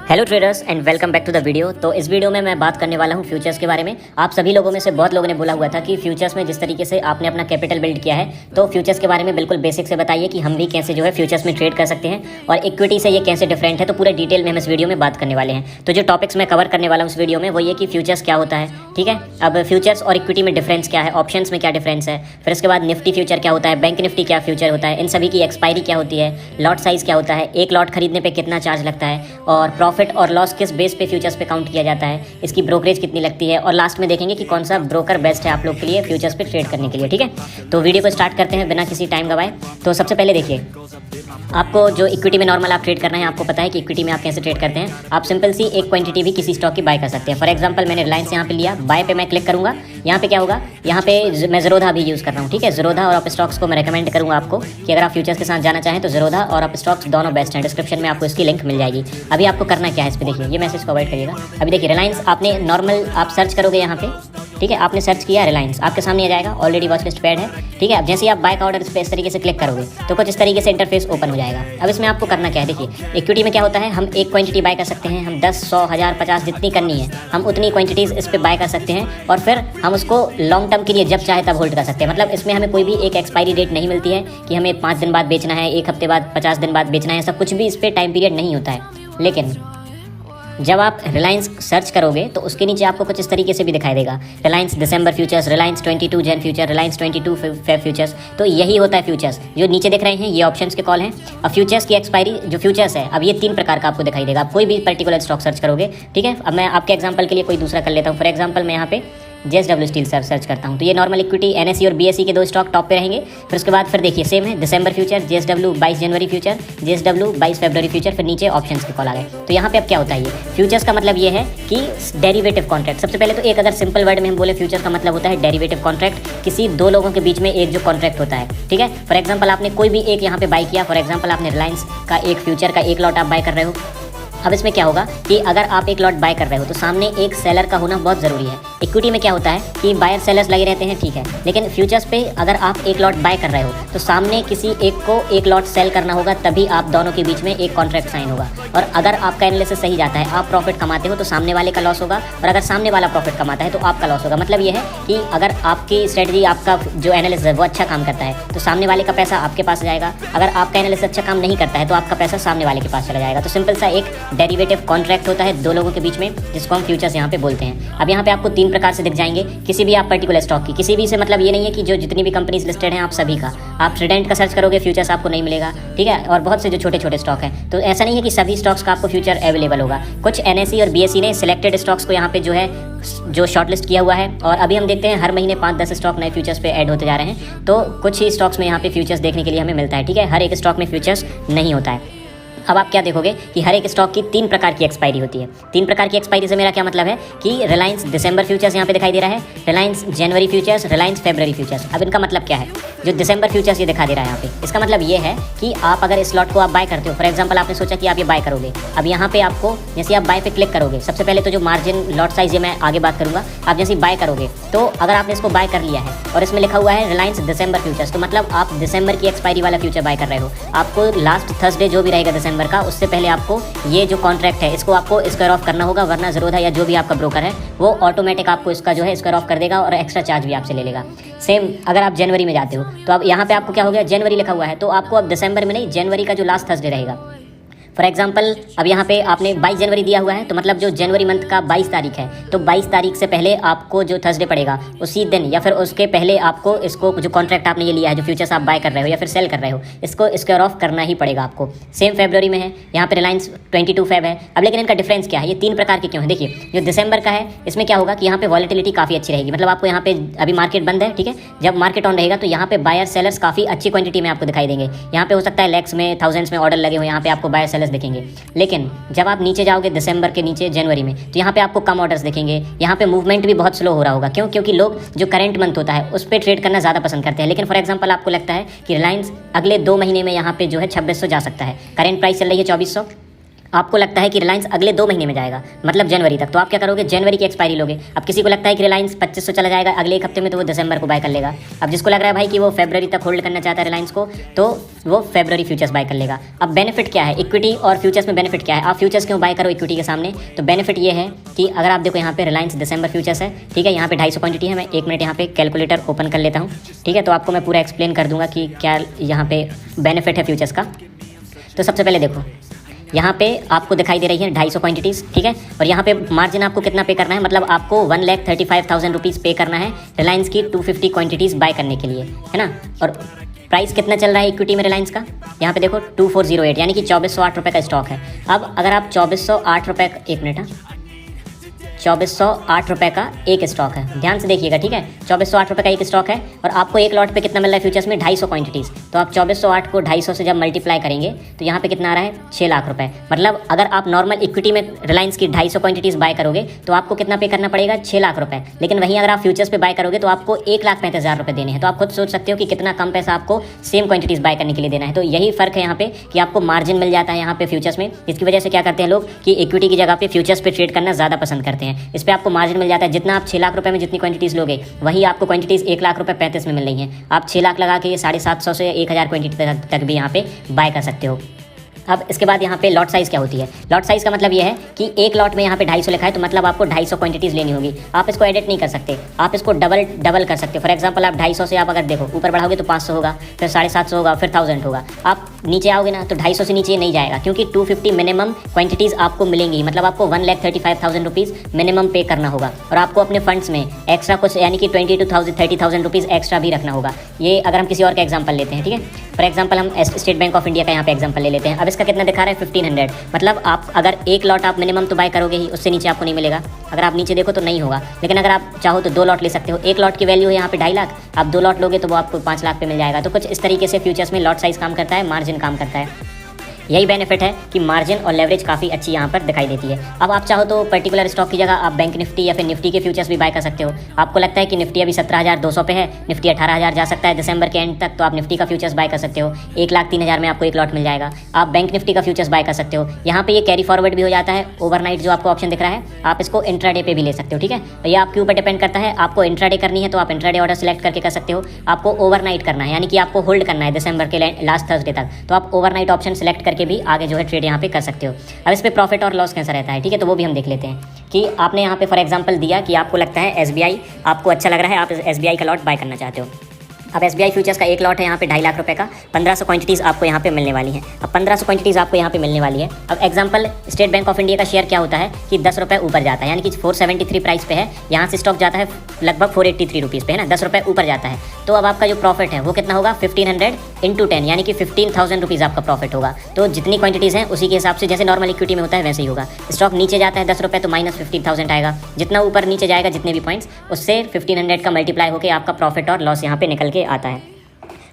Hello traders and welcome back to the video. तो इस video में मैं बात करने वाला हूँ फ्यूचर्स के बारे में। आप सभी लोगों में से बहुत लोगों ने बोला हुआ था कि फ्यूचर्स में जिस तरीके से आपने अपना कैपिटल बिल्ड किया है, तो फ्यूचर्स के बारे में बिल्कुल बेसिक से बताइए कि हम भी कैसे जो है फ्यूचर्स में ट्रेड कर सकते हैं और इक्विटी से ये कैसे डिफरेंट है। तो पूरे डिटेल में हम इस वीडियो में बात करने वाले हैं। तो जो टॉपिक्स मैं कवर करने वाला हूँ इस वीडियो में वो ये कि फ्यूचर्स क्या होता है, ठीक है। अब फ्यूचर्स और इक्विटी में डिफरेंस क्या है, ऑप्शंस में क्या डिफरेंस है, फिर उसके बाद निफ्टी फ्यूचर क्या होता है, बैंक निफ्टी क्या फ्यूचर होता है, इन सभी की एक्सपायरी क्या होती है, लॉट साइज क्या होता है, एक लॉट खरीदने पर कितना चार्ज लगता है, और प्रॉफिट और लॉस किस बेस पे फ्यूचर्स पे काउंट किया जाता है, इसकी ब्रोकरेज कितनी लगती है, और लास्ट में देखेंगे कि कौन सा ब्रोकर बेस्ट है आप लोग के लिए फ्यूचर्स पे ट्रेड करने के लिए, ठीक है। तो वीडियो को स्टार्ट करते हैं बिना किसी टाइम गवाए। तो सबसे पहले देखिए, आपको जो इक्विटी में नॉर्मल आप ट्रेड करना है, आपको पता है कि इक्विटी में आप कैसे ट्रेड करते हैं। आप सिंपल सी एक क्वांटिटी भी किसी स्टॉक की बाय कर सकते हैं। फॉर एग्जांपल मैंने रिलायंस यहाँ पे लिया, बाय पे मैं क्लिक करूँगा, यहाँ पे क्या होगा, यहाँ पे मैं ज़ीरोधा भी यूज़ कर रहा हूँ, ठीक है। ज़ीरोधा और अप स्टॉक्स को मैं रेकमेंड करूँगा आपको कि अगर आप फ्यूचर्स के साथ जाना चाहें तो ज़ीरोधा और अप स्टॉक्स दोनों बेस्ट हैं। डिस्क्रिप्शन में आपको इसकी लिंक मिल जाएगी। अभी आपको करना क्या है, इस पर देखिए, ये मैसेज को अवॉइड करिएगा। अभी देखिए रिलायंस आपने नॉर्मल आप सर्च करोगे यहाँ पे, ठीक है, आपने सर्च किया रिलायंस, आपके सामने आ जाएगा, ऑलरेडी वॉच लिस्ट पेड है, ठीक है। अब जैसे ही आप बाय का ऑर्डर इस पर इस तरीके से क्लिक करोगे तो कुछ इस तरीके से इंटरफेस ओपन हो जाएगा। अब इसमें आपको करना क्या है, देखिए इक्विटी में क्या होता है, हम एक क्वांटिटी बाय कर सकते हैं, हम 10, 100, 1000, 50 जितनी करनी है हम उतनी क्वांटिटीज़ इस पर बाय कर सकते हैं, और फिर हम उसको लॉन्ग टर्म के लिए जब चाहे तब होल्ड कर सकते हैं। मतलब इसमें हमें कोई भी एक एक्सपायरी डेट नहीं मिलती है कि हमें 5 दिन बाद बेचना है, 1 हफ्ते बाद, 50 दिन बाद बेचना है, ऐसा कुछ भी इस पर टाइम पीरियड नहीं होता है। लेकिन जब आप रिलायंस सर्च करोगे तो उसके नीचे आपको कुछ इस तरीके से भी दिखाई देगा, रिलायंस दिसंबर फ्यूचर्स, रिलायंस 22 जन फ्यूचर, रिलायंस 22 फेब फ्यूचर्स। तो यही होता है फ्यूचर्स। जो नीचे दिख रहे हैं ये ऑप्शंस के कॉल हैं। अब फ्यूचर्स की एक्सपायरी जो फ्यूचर्स है, अब ये 3 प्रकार का आपको दिखाई देगा। आप कोई भी पर्टिकुलर स्टॉक सर्च करोगे, ठीक है। अब मैं आपके एग्जाम्पल के लिए कोई दूसरा कर लेता हूँ। फॉर एग्जाम्पल मैं यहाँ पे JSW स्टील सर्च करता हूँ, तो ये नॉर्मल इक्विटी NSE और BSE के 2 स्टॉक टॉप पे रहेंगे। फिर उसके बाद फिर देखिए सेम है, दिसंबर फ्यूचर, JSW 22 जनवरी फ्यूचर, JSW 22 फरवरी फ्यूचर, फिर नीचे ऑप्शंस के कॉल आ गए। तो यहाँ पे अब क्या होता है, ये फ्यूचर्स का मतलब ये है कि डेरिवेटिव कॉन्ट्रैक्ट। सबसे पहले तो एक अगर सिंपल वर्ड में हम बोले, फ्यूचर्स का मतलब होता है डेरिवेटिव कॉन्ट्रैक्ट, किसी 2 लोगों के बीच में एक जो कॉन्ट्रैक्ट होता है, ठीक है। फॉर एग्जाम्पल आपने कोई भी एक यहाँ पे बाय किया, फॉर एग्जाम्पल आपने रिलायंस का एक फ्यूचर का एक लॉट आप बाय कर रहे हो। अब इसमें क्या होगा कि अगर आप एक लॉट बाय कर रहे हो तो सामने एक सेलर का होना बहुत ज़रूरी है। इक्विटी में क्या होता है कि बायर सेलर्स लगे रहते हैं, ठीक है, लेकिन फ्यूचर्स पे अगर आप एक लॉट बाय कर रहे हो तो सामने किसी एक को एक लॉट सेल करना होगा, तभी आप दोनों के बीच में एक कॉन्ट्रैक्ट साइन होगा। और अगर आपका एनालिसिस सही जाता है, आप प्रॉफिट कमाते हो तो सामने वाले का लॉस होगा, और अगर सामने वाला प्रॉफिट कमाता है तो आपका लॉस होगा। मतलब ये है कि अगर आपकी स्ट्रेटजी, आपका जो एनालिसिस है वो अच्छा काम करता है तो सामने वाले का पैसा आपके पास जाएगा, अगर आपका एनालिसिस अच्छा काम नहीं करता है तो आपका पैसा सामने वाले के पास चला जाएगा। तो सिंपल सा एक डेरिवेटिव कॉन्ट्रैक्ट होता है 2 लोगों के बीच में, जिसको हम फ्यूचर्स यहाँ पे बोलते हैं। अब यहाँ पे आपको 3 प्रकार से दिख जाएंगे, किसी भी आप पर्टिकुलर स्टॉक की, किसी भी से मतलब ये नहीं है कि जो जितनी भी कंपनीज लिस्टेड हैं आप सभी का। आप ट्रेडेंट का सर्च करोगे फ्यूचर्स आपको नहीं मिलेगा, ठीक है, और बहुत से जो छोटे छोटे स्टॉक हैं। तो ऐसा नहीं है कि सभी स्टॉक्स का आपको फ्यूचर अवेलेबल होगा। कुछ NSE और BSE ने सिलेक्टेड स्टॉक्स को यहाँ पे जो है जो शॉर्टलिस्ट किया हुआ है, और अभी हम देखते हैं हर महीने 5-10 स्टॉक नए फ्यूचर्स पे ऐड होते जा रहे हैं। तो कुछ ही स्टॉक्स में यहाँ पे फ्यूचर्स देखने के लिए हमें मिलता है, ठीक है, हर एक स्टॉक में फ्यूचर्स नहीं होता है। अब आप क्या देखोगे कि हर एक स्टॉक की 3 प्रकार की एक्सपायरी होती है। 3 प्रकार की एक्सपायरी से मेरा क्या मतलब है कि रिलायंस दिसंबर फ्यूचर्स यहाँ पे दिखाई दे रहा है, रिलायंस जनवरी फ्यूचर्स, रिलायंस फरवरी फ्यूचर्स। अब इनका मतलब क्या है, जो दिसंबर फ्यूचर्स ये दिखा दे रहा है यहाँ पे, इसका मतलब ये है कि आप अगर इस लॉट को आप बाय करते हो, फॉर एग्जाम्पल आपने सोचा कि आप ये बाय करोगे। अब यहाँ पे आपको जैसे आप बाय पे क्लिक करोगे, सबसे पहले तो जो मार्जिन लॉट साइज है मैं आगे बात करूँगा। आप जैसे बाय करोगे तो अगर आपने इसको बाय कर लिया है और इसमें लिखा हुआ है रिलायंस दिसंबर फ्यूचर्स, तो मतलब आप दिसंबर की एक्सपायरी वाला फ्यूचर बाय कर रहे हो। आपको लास्ट थर्सडे जो भी रहेगा दिसंबर का, उससे पहले आपको ये जो कॉन्ट्रैक्ट है इसको आपको स्क्वायर ऑफ करना होगा, वरना ज़ीरोधा या जो भी आपका ब्रोकर है वो ऑटोमेटिक आपको इसका जो है स्क्वायर ऑफ कर देगा और एक्स्ट्रा चार्ज भी आपसे ले लेगा। सेम अगर आप जनवरी में जाते हो तो अब यहाँ पे आपको क्या हो गया, जनवरी लिखा हुआ है, तो आपको अब दिसंबर में नहीं, जनवरी का जो लास्ट थर्सडे रहेगा। फॉर एग्जाम्पल अब यहाँ पे आपने 22 जनवरी दिया हुआ है, तो मतलब जो जनवरी मंथ का 22 तारीख है, तो 22 तारीख से पहले आपको जो थर्सडे पड़ेगा उसी दिन या फिर उसके पहले आपको इसको जो कॉन्ट्रैक्ट आपने ये लिया है, जो फ्यूचर्स आप बाय कर रहे हो या फिर सेल कर रहे हो, इसको स्क्वायर ऑफ करना ही पड़ेगा आपको। सेम फरवरी में है, यहाँ पे रिलायंस 22 फेब है। अब लेकिन इनका डिफरेंस क्या है, ये 3 प्रकार के क्यों है, देखिए जो दिसंबर का है इसमें क्या होगा कि यहाँ पे वॉलेटिलिटी काफ़ी अच्छी रहेगी। मतलब आपको यहाँ पे अभी मार्केट बंद है, ठीक है, जब मार्केट ऑन रहेगा तो यहाँ पे बायर सेलर्स काफ़ी अच्छी क्वांटिटी में आपको दिखाई देंगे। यहाँ पे हो सकता है लैक्स में, थाउजेंड्स में ऑर्डर लगे हो, यहाँ पे आपको बायर सेलर्स दिखेंगे। लेकिन जब आप नीचे जाओगे दिसंबर के नीचे जनवरी में, तो यहाँ पे आपको कम ऑर्डर्स दिखेंगे, यहाँ पे मूवमेंट भी बहुत स्लो हो रहा होगा। क्यों? क्योंकि लोग जो करंट मंथ होता है उस पर ट्रेड करना ज़्यादा पसंद करते हैं। लेकिन फॉर एग्जांपल आपको लगता है कि रिलायंस अगले 2 महीने में यहाँ पे जो है 2600 जा सकता है, करंट प्राइस चल रही है 2400, आपको लगता है कि रिलायंस अगले 2 महीने में जाएगा, मतलब जनवरी तक, तो आप क्या करोगे, जनवरी की एक्सपायरी लोगे। अब किसी को लगता है कि रिलायंस 2500 चला जाएगा अगले एक हफ्ते में, तो वो दिसंबर को बाय कर लेगा। अब जिसको लग रहा है भाई कि वो फरवरी तक होल्ड करना चाहता है रिलायंस को, तो वो फरवरी फ्यूचर्स बाय कर लेगा। अब बेनिफिट क्या है, इक्विटी और फ्यूचर्स में बेनिफिट क्या है, आप फ्यूचर्स क्यों बाय करो इक्विटी के सामने, तो बेनिफिट ये है कि अगर आप देखो यहाँ पे रिलायंस दिसंबर फ्यूचर्स है, ठीक है, यहाँ पे 250 क्वांटिटी है। मैं 1 मिनट यहाँ पे कैलकुलेटर ओपन कर लेता हूँ, ठीक है, तो आपको मैं पूरा एक्सप्लेन कर दूंगा कि क्या यहाँ पे बेनिफिट है फ्यूचर्स का। तो सबसे पहले देखो यहाँ पे आपको दिखाई दे रही है 250 क्वांटिटीज़, ठीक है, और यहाँ पे मार्जिन आपको कितना पे करना है, मतलब आपको 1,35,000 रुपीज़ पे करना है रिलायंस की 250 क्वांटिटीज़ बाय करने के लिए, है ना। और प्राइस कितना चल रहा है इक्विटी में रिलायंस का, यहाँ पे देखो 2408, यानी कि 2408 रुपये का स्टॉक है। अब अगर आप 2408 रुपये का, 1 मिनट, 2408 रुपये का एक स्टॉक है, ध्यान से देखिएगा, ठीक है, 2408 रुपये का एक स्टॉक है, और आपको एक लॉट पे कितना मिल रहा है फ्यूचर्स में, 250 क्वांटिटीज़। तो आप 2408 को 250 से जब मल्टीप्लाई करेंगे तो यहाँ पे कितना आ रहा है, 6 लाख रुपए। मतलब अगर आप नॉर्मल इक्विटी में रिलायंस की 250 क्वांटिटीज़ बाय करोगे तो आपको कितना पे करना पड़ेगा, 6 लाख रुपए। लेकिन वहीं अगर आप फ्यूचर्स पे बाय करोगे तो आपको 1,35,000 रुपये देने हैं। तो आप खुद सोच सकते हो कि कितना कम पैसा आपको सेम क्वांटिटीज़ बाय करने के लिए देना है। तो यही फ़र्क है यहाँ पे कि आपको मार्जिन मिल जाता है यहाँ पे फ्यूचर्स में। इसकी वजह से क्या करते हैं लोग कि इक्विटी की जगह पे फ्यूचर्स पे ट्रेड करना ज़्यादा पसंद करते हैं। इस पर आपको मार्जिन मिल जाता है। जितना आप 6 लाख रुपए में जितनी क्वांटिटीज़ लोगे वही आपको क्वांटिटीज़ 1 लाख रुपए 35 में मिल रही हैं। आप 6 लाख लगा के ये 750 से 1000 क्वांटिटी तक भी यहाँ पे बाय कर सकते हो। अब इसके बाद यहाँ पे लॉट साइज़ क्या होती है, लॉट साइज़ का मतलब ये है कि एक लॉट में यहाँ पे 250 लिखा है तो मतलब आपको 250 क्वांटिटीज़ लेनी होगी। आप इसको एडिट नहीं कर सकते, आप इसको डबल कर सकते हो। फॉर एग्जांपल आप 250 से आप अगर देखो ऊपर बढ़ाओगे तो 500 होगा, फिर 750 होगा, फिर 1000 होगा। आप नीचे आओगे ना तो 250 से नीचे नहीं जाएगा, क्योंकि 250 मिनिमम क्वांटिटीज़ आपको मिलेंगी। मतलब आपको 1,35,000 रुपीज़ मिनिमम पे करना होगा, और आपको अपने फंड्स में एक्स्ट्रा कुछ यानी कि 22,000-30,000 रुपीज़ एक्स्ट्रा भी रखना होगा। ये अगर हम किसी और का एग्जाम्पल लेते हैं, ठीक है, फॉर एग्जाम्पल हम स्टेट बैंक ऑफ इंडिया का यहाँ पे एग्जाम्पल ले लेते हैं। अब इसका कितना दिखा रहा है, 1500। मतलब आप अगर एक लॉट आप मिनिमम तो बाय करोगे ही, उससे नीचे आपको नहीं मिलेगा। अगर आप नीचे देखो तो नहीं होगा, लेकिन अगर आप चाहो तो 2 लॉट ले सकते हो। एक लॉट की वैल्यू है यहाँ पे 2.5 लाख, आप 2 लॉट लोगे तो वो आपको 5 लाख पे मिल जाएगा। तो कुछ इस तरीके से फ्यूचर्स में लॉट साइज़ काम करता है, मार्जिन काम करता है। यही बेनिफिट है कि मार्जिन और लेवरेज काफ़ी अच्छी यहाँ पर दिखाई देती है। अब आप चाहो तो पर्टिकुलर स्टॉक की जगह आप बैंक निफ्टी या फिर निफ्टी के फ्यूचर्स भी बाय कर सकते हो। आपको लगता है कि निफ्टी अभी 17,200 पे है, निफ्टी 18,000 जा सकता है दिसंबर के एंड तक, तो आप निफ्टी का फ्यूचर्स बाय कर सकते हो। 1,03,000 में आपको एक लॉट मिल जाएगा। आप बैंक निफ्टी का फ्यूचर्स बाय कर सकते हो। यहाँ पे ये कैरी फॉरवर्ड भी हो जाता है। ओवरनाइट जो आपको ऑप्शन दिख रहा है, आप इसको इंट्राडे पे भी ले सकते हो, ठीक है। तो ये आपके ऊपर डिपेंड करता है। आपको इंट्राडे करनी है तो आप इंट्राडे ऑर्डर सेलेक्ट करके कर सकते हो। आपको ओवरनाइट करना है, यानी कि आपको होल्ड करना है दिसंबर के लास्ट थर्सडे तक, तो आप ओवरनाइट ऑप्शन सेलेक्ट करके भी आगे जो है यहाँ पे कर सकते हो। अब इस पे प्रॉफिट और लॉस कैसा रहता है, ठीक है, तो वो भी हम देख लेते हैं कि आपने यहाँ पे फॉर एग्जांपल दिया कि आपको लगता है एसबीआई आपको अच्छा लग रहा है, आप एसबीआई का लॉट बाय करना चाहते हो। अब एसबीआई फ्यूचर्स का एक लॉट है यहाँ पे 2.5 लाख रुपए का, 1500 क्वांटिटीज़ आपको यहाँ पे मिलने वाली हैं। अब 1500 क्वांटिटीज़ आपको यहाँ पे मिलने वाली है। अब example state bank of India का शेयर क्या होता है कि 10 रुपये ऊपर जाता है, यानी कि 473 प्राइस पे है, यहाँ से स्टॉक जाता है लगभग 483 रुपीज़ पे, है ना, 10 रुपये ऊपर जाता है। तो अब आपका जो प्रॉफिट है वो कितना होगा, 1500 इंटू 10, यानी कि 15,000 रुपीज़ आपका प्रॉफिट होगा। तो जितनी क्वांटिटीज़ हैं उसी के हिसाब से, जैसे नॉर्मल इक्विटी में होता है वैसे ही होगा। स्टॉक नीचे जाता है 10 रुपये तो माइनस 15,000 आएगा। जितना ऊपर नीचे जाएगा जितने भी पॉइंट्स, उससे 1500 का मल्टीप्लाई होकर आपका प्रॉफिट और लॉस यहाँ पे निकल के आता है।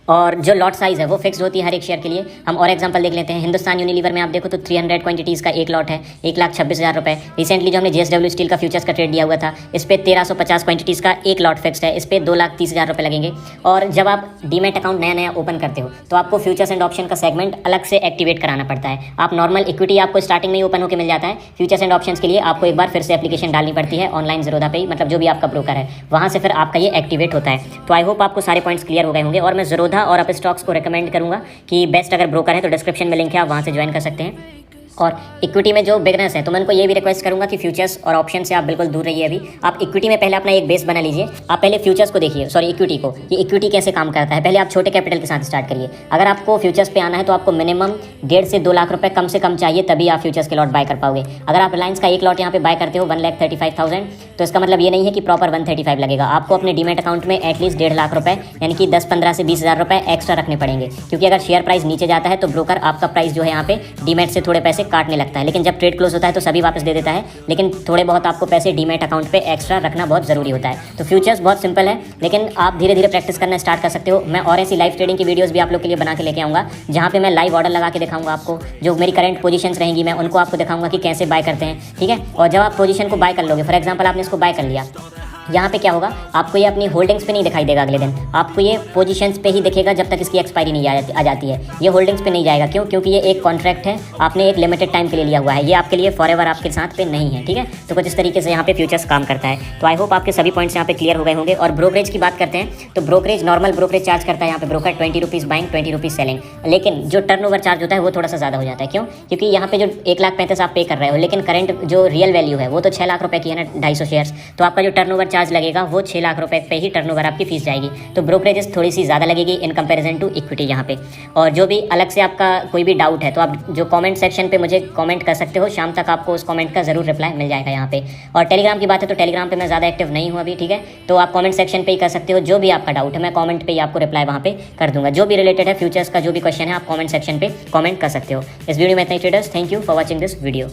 और जो लॉट साइज़ है वो फिक्स होती है हर एक शेयर के लिए। हम और एग्जांपल देख लेते हैं। हिंदुस्तान यूनिलीवर में आप देखो तो 300 क्वांटिटीज़ का एक लॉट है, 1,26,000 रुपये। रिसेंटली जो हमने जेएसडब्ल्यू स्टील का फ्यूचर्स का ट्रेड दिया हुआ था, इस पर 1350 क्वांटिटीज़ का एक लॉट फिक्स्ड है, इस पर 2,30,000 रुपये लगेंगे। और जब आप डीमैट अकाउंट नया ओपन करते हो तो आपको फ्यूचर्स एंड ऑप्शन का सेगमेंट अलग से एक्टिवेट कराना पड़ता है। आप नॉर्मल इक्विटी आपको स्टार्टिंग में ही ओपन होकर मिल जाता है, फ्यूचर्स एंड ऑप्शन के लिए आपको एक बार फिर से एप्लीकेशन डालनी पड़ती है ऑनलाइन ज़ीरोधा पे ही, मतलब जो भी आपका ब्रोकर है वहाँ से फिर आपका ये एक्टिवेट होता है। तो आई होप आपको सारे पॉइंट्स क्लियर हो गए होंगे। और मैं ज़ीरोधा और अप स्टॉक्स को रिकमेंड करूंगा कि बेस्ट अगर ब्रोकर है तो डिस्क्रिप्शन में लिंक है, आप वहां से ज्वाइन कर सकते हैं। और इक्विटी में जो बिगनर्स हैं तो मैं उनको ये भी रिक्वेस्ट करूंगा कि फ्यूचर्स और ऑप्शन से आप बिल्कुल दूर रहिए। अभी आप इक्विटी में पहले अपना एक बेस बना लीजिए। आप पहले फ्यूचर्स को देखिए, सॉरी इक्विटी को, कि इक्विटी कैसे काम करता है। पहले आप छोटे कैपिटल के साथ स्टार्ट करिए। अगर आपको फ्यूचर्स पे आना है तो आपको मिनिमम 1.5 से 2 लाख रुपए कम से कम चाहिए, तभी आप फ्यूचर्स के लॉट बाय कर पाओगे। अगर आप रिलायंस का एक लॉट यहाँ पे बाय करते हो 1,35,000, तो इसका मतलब ये नहीं है कि प्रॉपर 135 लगेगा। आपको अपने डीमैट अकाउंट में एटलीस्ट 1.5 लाख रुपए यानी कि 10-15 से 20,000 रुपए एक्स्ट्रा रखने पड़ेंगे, क्योंकि अगर शेयर प्राइस नीचे जाता है तो ब्रोकर आपका प्राइस जो है यहाँ पे डीमैट से थोड़े पैसे काटने लगता है। लेकिन जब ट्रेड क्लोज होता है तो सभी वापस दे देता है, लेकिन थोड़े बहुत आपको पैसे डीमैट अकाउंट पे एक्स्ट्रा रखना बहुत ज़रूरी होता है। तो फ्यूचर्स बहुत सिंपल है, लेकिन आप धीरे धीरे प्रैक्टिस करना स्टार्ट कर सकते हो। मैं और ऐसी लाइव ट्रेडिंग की वीडियोस भी आप लोग के लिए बना के लेके आऊँगा, जहाँ पे मैं लाइव ऑर्डर लगा के दिखाऊंगा आपको। जो मेरी करंट पोजीशंस रहेंगी मैं उनको आपको दिखाऊंगा कि कैसे बाय करते हैं, ठीक है। और जब आप पोजीशन को बाय कर लोगे, फॉर एग्जांपल आपने इसको बाय कर लिया, यहाँ पे क्या होगा, आपको ये अपनी होल्डिंग्स पे नहीं दिखाई देगा अगले दिन, आपको ये पोजीशंस पे ही दिखेगा जब तक इसकी एक्सपायरी नहीं आ जाती है। ये होल्डिंग्स पे नहीं जाएगा, क्यों? क्योंकि ये एक कॉन्ट्रैक्ट है, आपने एक लिमिटेड टाइम के लिए लिया हुआ है, ये आपके लिए फॉरएवर आपके साथ पे नहीं है, ठीक है। तो कुछ इस तरीके से यहाँ पे फ्यूचर्स काम करता है। तो आई होप आपके सभी पॉइंट्स यहाँ पे क्लियर हो गए होंगे। और ब्रोकरेज की बात करते हैं तो ब्रोकरेज, नॉर्मल ब्रोकरेज चार्ज करता है यहाँ पे broker 20 rupees buying, 20 rupees selling. लेकिन जो टर्नओवर चार्ज होता है वो थोड़ा सा ज़्यादा हो जाता है। क्यों? क्योंकि यहाँ पे जो 1,35,000 आप पे कर रहे हो, लेकिन करंट जो रियल वैल्यू है वो तो 6 लाख रुपये की है ना, 250 शेयर्स। तो आपका जो टर्नओवर चार्ज लगेगा वो 6 लाख रुपए पे ही टर्नओवर आपकी फीस जाएगी। तो ब्रोकरेजेस थोड़ी सी ज़्यादा लगेगी इन कंपैरिजन टू इक्विटी यहाँ पे। और जो भी अलग से आपका कोई भी डाउट है तो आप जो कमेंट सेक्शन पे मुझे कमेंट कर सकते हो, शाम तक आपको उस कमेंट का ज़रूर रिप्लाई मिल जाएगा यहाँ पे। और टेलीग्राम की बात है तो टेलीग्राम पे मैं ज़्यादा एक्टिव नहीं हूँ अभी, ठीक है। तो आप कमेंट सेक्शन पे ही कर सकते हो, जो भी आपका डाउट है मैं कमेंट पे ही आपको रिप्लाई वहाँ पे कर दूँगा। जो भी रिलेटेड है फ्यूचर्स का जो भी क्वेश्चन है आप कमेंट सेक्शन पे कमेंट कर सकते हो। इस वीडियो में इतना ही traders, thank you for watching this video.